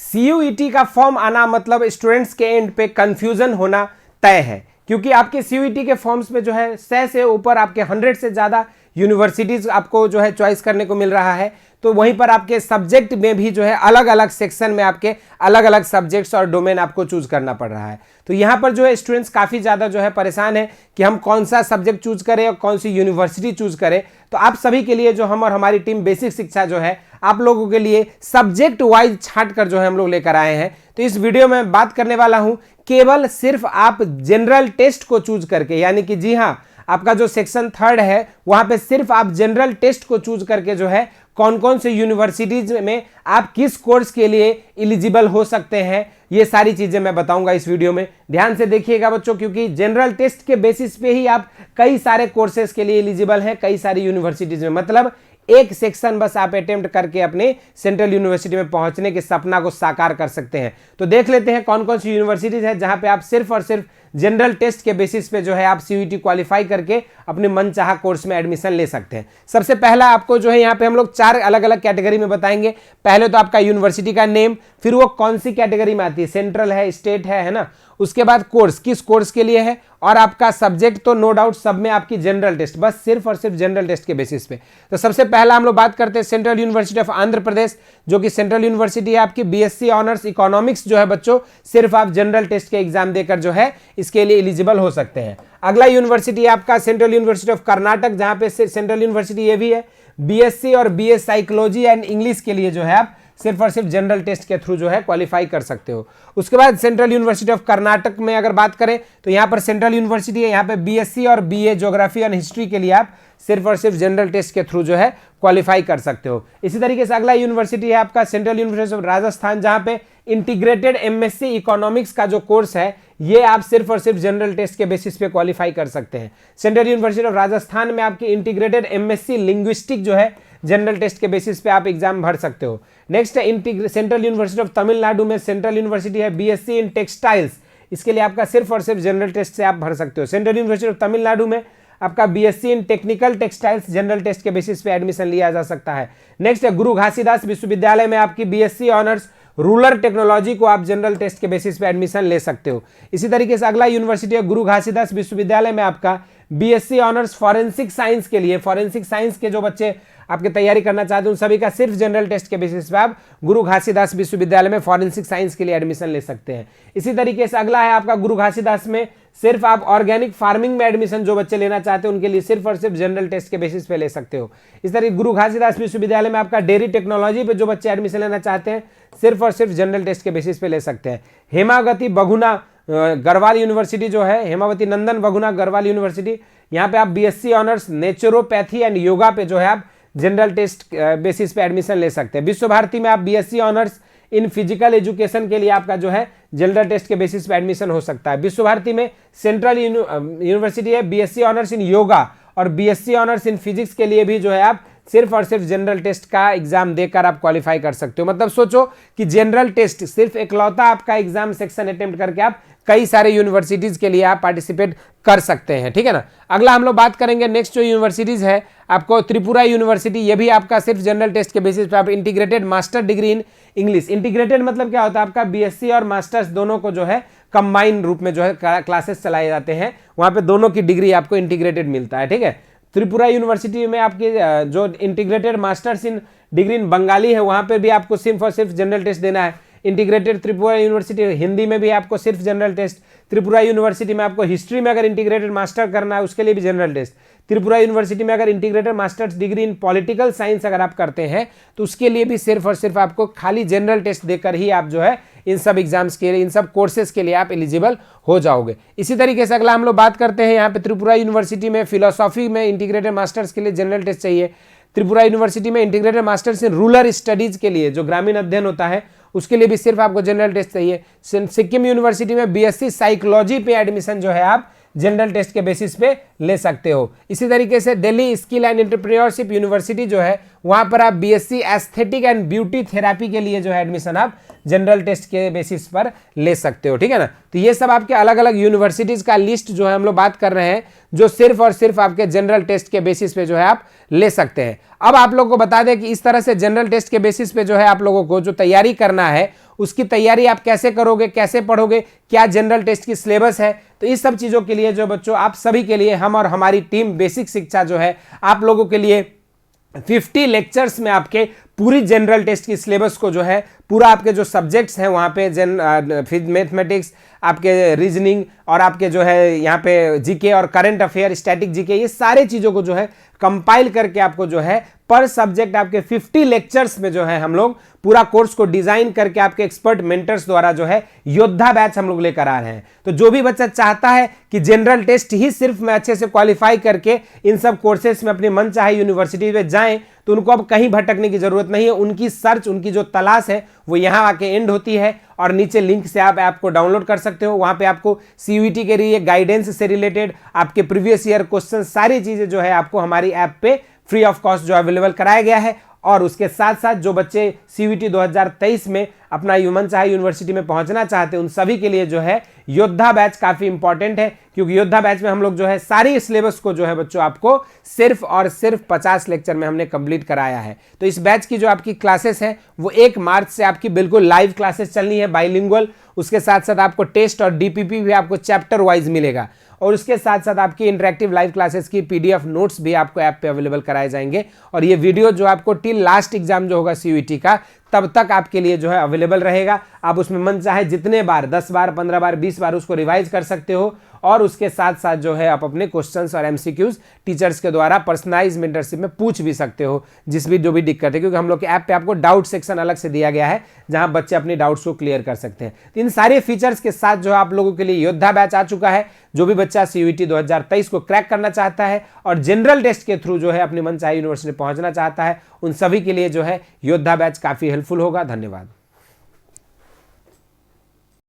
CUET का form आना मतलब स्टूडेंट्स के एंड पे कंफ्यूजन होना तय है, क्योंकि आपके सीयूईटी के फॉर्म्स में जो है 100 से ऊपर आपके 100 से ज़्यादा यूनिवर्सिटीज़ आपको जो है चॉइस करने को मिल रहा है। तो वहीं पर आपके सब्जेक्ट में भी जो है अलग अलग सेक्शन में आपके अलग अलग सब्जेक्ट्स और डोमेन आपको चूज करना पड़ रहा है। तो यहाँ पर जो है स्टूडेंट्स काफ़ी ज़्यादा जो है परेशान है कि हम कौन सा सब्जेक्ट चूज करें और कौन सी यूनिवर्सिटी चूज करें। तो आप सभी के लिए जो हम और हमारी टीम बेसिक शिक्षा जो है आप लोगों के लिए सब्जेक्ट वाइज छांट कर जो है हम लोग लेकर आए हैं। तो इस वीडियो में बात करने वाला हूं केवल सिर्फ आप जनरल टेस्ट को चूज करके, यानी कि जी हाँ, आपका जो सेक्शन 3 है वहां पे सिर्फ आप जनरल टेस्ट को चूज करके जो है कौन कौन से यूनिवर्सिटीज में आप किस कोर्स के लिए एलिजिबल हो सकते हैं, ये सारी चीजें मैं बताऊंगा इस वीडियो में। ध्यान से देखिएगा बच्चों, क्योंकि जनरल टेस्ट के बेसिस पे ही आप कई सारे कोर्सेज के लिए एलिजिबल हैं कई सारी यूनिवर्सिटीज में। मतलब एक सेक्शन बस आप अटेम्प्ट करके अपने सेंट्रल यूनिवर्सिटी में पहुंचने के सपना को साकार कर सकते हैं। तो देख लेते हैं कौन कौन सी यूनिवर्सिटीज है जहां पे आप सिर्फ और सिर्फ जनरल टेस्ट के बेसिस पे जो है आप सीयूईटी क्वालिफाई करके अपने मनचाहा कोर्स में एडमिशन ले सकते हैं। सबसे पहला आपको जो है यहाँ पे हम लोग 4 अलग अलग कैटेगरी में बताएंगे। पहले तो आपका यूनिवर्सिटी का नेम, फिर वो कौन सी कैटेगरी में आती है, सेंट्रल है, स्टेट है ना, उसके बाद कोर्स किस कोर्स के लिए है, और आपका सब्जेक्ट तो नो डाउट सब में आपकी जनरल टेस्ट, बस सिर्फ और सिर्फ जनरल टेस्ट के बेसिस पे। तो सबसे पहला हम लोग बात करते हैं central university of Andhra Pradesh, जो कि सेंट्रल यूनिवर्सिटी है आपकी। बीएससी ऑनर्स इकोनॉमिक्स जो है बच्चों सिर्फ आप जनरल टेस्ट के एग्जाम देकर जो है इसके लिए एलिजिबल हो सकते हैं। अगला यूनिवर्सिटी आपका सेंट्रल यूनिवर्सिटी ऑफ कर्नाटक, जहां पे सेंट्रल यूनिवर्सिटी ये भी है। बीएससी और बीएस साइकोलॉजी एंड इंग्लिश के लिए जो है आप सिर्फ और सिर्फ जनरल टेस्ट के थ्रू जो है क्वालिफाई कर सकते हो। उसके बाद सेंट्रल यूनिवर्सिटी ऑफ कर्नाटक में अगर बात करें तो यहाँ पर सेंट्रल यूनिवर्सिटी है, यहाँ पे बीएससी और बीए ज्योग्राफी एंड हिस्ट्री के लिए आप सिर्फ और सिर्फ जनरल टेस्ट के थ्रू जो है क्वालिफाई कर सकते हो। इसी तरीके से अगला यूनिवर्सिटी है आपका सेंट्रल यूनिवर्सिटी ऑफ राजस्थान, जहाँ पे इंटीग्रेटेड एमएससी इकोनॉमिक्स का जो कोर्स है ये आप सिर्फ और सिर्फ जनरल टेस्ट के बेसिस पे क्वालिफाई कर सकते हैं। सेंट्रल यूनिवर्सिटी ऑफ राजस्थान में आपकी इंटीग्रेटेड एमएससी लिंग्विस्टिक जो है जनरल टेस्ट के बेसिस पे आप एग्जाम भर सकते हो। नेक्स्ट है सेंट्रल यूनिवर्सिटी ऑफ तमिलनाडु में सेंट्रल यूनिवर्सिटी है बीएससी इन टेक्सटाइल्स, इसके लिए आपका सिर्फ और सिर्फ जनरल टेस्ट से आप भर सकते हो। सेंट्रल यूनिवर्सिटी ऑफ तमिलनाडु में आपका BSc in technical textiles general test के बेसिस पे एडमिशन लिया जा सकता है। नेक्स्ट है गुरु घासीदास विश्वविद्यालय में आपकी बीएससी ऑनर्स रूरल टेक्नोलॉजी को आप जनरल टेस्ट के बेसिस पे एडमिशन ले सकते हो। इसी तरीके से अगला यूनिवर्सिटी है गुरु घासीदास विश्वविद्यालय में आपका बीएससी ऑनर्स फॉरेंसिक साइंस के लिए, फॉरेंसिक साइंस के जो बच्चे आपकी तैयारी करना चाहते हैं उन सभी का सिर्फ जनरल टेस्ट के बेसिस पे आप गुरु घासीदास विश्वविद्यालय में फॉरेंसिक साइंस के लिए एडमिशन ले सकते हैं। इसी तरीके से अगला है आपका गुरु घासीदास में सिर्फ आप ऑर्गेनिक फार्मिंग में एडमिशन जो बच्चे लेना चाहते हैं उनके लिए सिर्फ और सिर्फ जनरल टेस्ट के बेसिस पे ले सकते हो। इस तरीके गुरु घासीदास विश्वविद्यालय में आपका डेयरी टेक्नोलॉजी पे जो बच्चे एडमिशन लेना चाहते हैं सिर्फ और सिर्फ जनरल टेस्ट के बेसिस पे ले सकते हैं। हेमावती बगुना गढ़वाल यूनिवर्सिटी जो है, हेमावती नंदन बगुना गढ़वाल यूनिवर्सिटी, यहाँ पे आप BSc honours naturopathy and yoga पे जो है आप जनरल टेस्ट बेसिस पे एडमिशन ले सकते हैं। विश्व भारती में आप BSc honours in physical education के लिए आपका जो है जनरल टेस्ट के बेसिस पे एडमिशन हो सकता है। विश्व भारती में सेंट्रल यूनिवर्सिटी है बीएससी ऑनर्स इन योगा और बीएससी ऑनर्स इन फिजिक्स के लिए भी जो है आप सिर्फ और सिर्फ जनरल टेस्ट का एग्जाम देकर आप क्वालिफाई कर सकते हो। मतलब सोचो कि जनरल टेस्ट सिर्फ इकलौता आपका एग्जाम सेक्शन अटेम्प्ट करके आप कई सारे यूनिवर्सिटीज के लिए आप पार्टिसिपेट कर सकते हैं, ठीक है ना। अगला हम लोग बात करेंगे नेक्स्ट जो यूनिवर्सिटीज है आपको त्रिपुरा यूनिवर्सिटी, ये भी आपका सिर्फ जनरल टेस्ट के बेसिस पे आप integrated master degree in English, integrated मतलब क्या होता है आपका बीएससी और मास्टर्स दोनों को जो है कंबाइन रूप में जो है क्लासेस चलाए जाते हैं, वहां पे दोनों की डिग्री आपको इंटीग्रेटेड मिलता है, ठीक है। त्रिपुरा यूनिवर्सिटी में आपकी जो integrated masters in degree in Bengali है वहां पर भी आपको सिर्फ और सिर्फ जनरल टेस्ट देना है। इंटीग्रेटेड त्रिपुरा यूनिवर्सिटी हिंदी में भी आपको सिर्फ जनरल टेस्ट। त्रिपुरा यूनिवर्सिटी में आपको हिस्ट्री में अगर इंटीग्रेटेड मास्टर करना है उसके लिए भी जनरल टेस्ट। त्रिपुरा यूनिवर्सिटी में अगर integrated masters degree in political science अगर आप करते हैं तो उसके लिए भी सिर्फ और सिर्फ आपको खाली जनरल टेस्ट देकर ही आप जो है इन सब एग्जाम्स के लिए, इन सब कोर्सेज के लिए आप एलिजिबल हो जाओगे। इसी तरीके से अगला हम लोग बात करते हैं यहाँ पे त्रिपुरा यूनिवर्सिटी में फिलोसॉफी में इंटीग्रेटेड मास्टर्स के लिए जनरल टेस्ट चाहिए। त्रिपुरा यूनिवर्सिटी में integrated masters in rural studies के लिए जो ग्रामीण अध्ययन होता है उसके लिए भी सिर्फ आपको जनरल टेस्ट चाहिए। सिक्किम यूनिवर्सिटी में बीएससी साइकोलॉजी पे एडमिशन जो है आप जनरल टेस्ट के बेसिस पे ले सकते हो। इसी तरीके से Delhi skill and entrepreneurship university जो है वहां पर आप BSc aesthetic and beauty therapy के लिए जो है एडमिशन आप जनरल टेस्ट के बेसिस पर ले सकते हो, ठीक है ना। तो ये सब आपके अलग अलग यूनिवर्सिटीज का लिस्ट जो है हम लोग बात कर रहे हैं जो सिर्फ और सिर्फ आपके जनरल टेस्ट के बेसिस पे जो है आप ले सकते हैं। अब आप लोगों को बता दें कि इस तरह से जनरल टेस्ट के बेसिस पे जो है आप लोगों को जो तैयारी करना है उसकी तैयारी आप कैसे करोगे, कैसे पढ़ोगे, क्या जनरल टेस्ट की सिलेबस है। तो इस सब चीज़ों के लिए जो बच्चों आप सभी के लिए हम और हमारी टीम बेसिक शिक्षा जो है आप लोगों के लिए 50 लेक्चर्स में आपके पूरी जनरल टेस्ट की सिलेबस को जो है पूरा आपके जो सब्जेक्ट्स हैं वहाँ पे मैथमेटिक्स, आपके रीजनिंग और आपके जो है यहाँ पे जीके और करंट अफेयर, स्टैटिक जीके, ये सारे चीज़ों को जो है कंपाइल करके आपको जो है पर सब्जेक्ट आपके 50 लेक्चर्स में जो है हम लोग पूरा कोर्स को डिजाइन करके आपके एक्सपर्ट मेंटर्स द्वारा जो है योद्धा बैच हम लोग लेकर आ रहे हैं। तो जो भी बच्चा चाहता है कि जनरल टेस्ट ही सिर्फ मैं अच्छे से क्वालिफाई करके इन सब कोर्सेस में अपनी मनचाहे यूनिवर्सिटी में जाएं, तो उनको अब कहीं भटकने की जरूरत नहीं है। उनकी सर्च, उनकी जो तलाश है वो यहाँ आके एंड होती है और नीचे लिंक से आप ऐप को डाउनलोड कर सकते हो। वहाँ पे आपको सीयूईटी के लिए गाइडेंस से रिलेटेड आपके प्रीवियस ईयर क्वेश्चन सारी चीज़ें जो है आपको हमारी ऐप पे फ्री ऑफ कॉस्ट जो अवेलेबल कराया गया है। और उसके साथ साथ जो बच्चे सीयूईटी 2023 में अपना मनचाहे यूनिवर्सिटी में पहुंचना चाहते हैं उन सभी के लिए जो है योद्धा बैच काफ़ी इंपॉर्टेंट है, क्योंकि योद्धा बैच में हम लोग जो है सारी सिलेबस को जो है बच्चों आपको सिर्फ और सिर्फ 50 लेक्चर में हमने कंप्लीट कराया है। तो इस बैच की जो आपकी क्लासेस है वो 1 मार्च से आपकी बिल्कुल लाइव क्लासेस चलनी है, बाइलिंगुअल। उसके साथ साथ आपको टेस्ट और डीपीपी भी आपको चैप्टर वाइज मिलेगा और उसके साथ साथ आपकी इंटरेक्टिव लाइव क्लासेस की पीडीएफ नोट्स भी आपको ऐप पे अवेलेबल कराए जाएंगे। और ये वीडियो जो आपको टिल लास्ट एग्जाम जो होगा सीयूईटी का तब तक आपके लिए जो है अवेलेबल रहेगा। आप उसमें मन चाहे जितने बार 10 बार 15 बार 20 बार उसको रिवाइज कर सकते हो और उसके साथ साथ जो है आप अपने क्वेश्चंस और एमसीक्यूज टीचर्स के द्वारा पर्सनलाइज मेंटरशिप में पूछ भी सकते हो जो भी दिक्कत है, क्योंकि हम लोग के ऐप पे आपको डाउट सेक्शन अलग से दिया गया है जहां बच्चे अपनी डाउट्स को क्लियर कर सकते हैं। तो इन सारे फीचर्स के साथ जो आप लोगों के लिए योद्धा बैच आ चुका है। जो भी बच्चा सीयूईटी 2023 को क्रैक करना चाहता है और जनरल टेस्ट के थ्रू जो है अपनी मनचाही यूनिवर्सिटी पहुंचना चाहता है उन सभी के लिए जो है योद्धा बैच काफी हेल्पफुल होगा। धन्यवाद।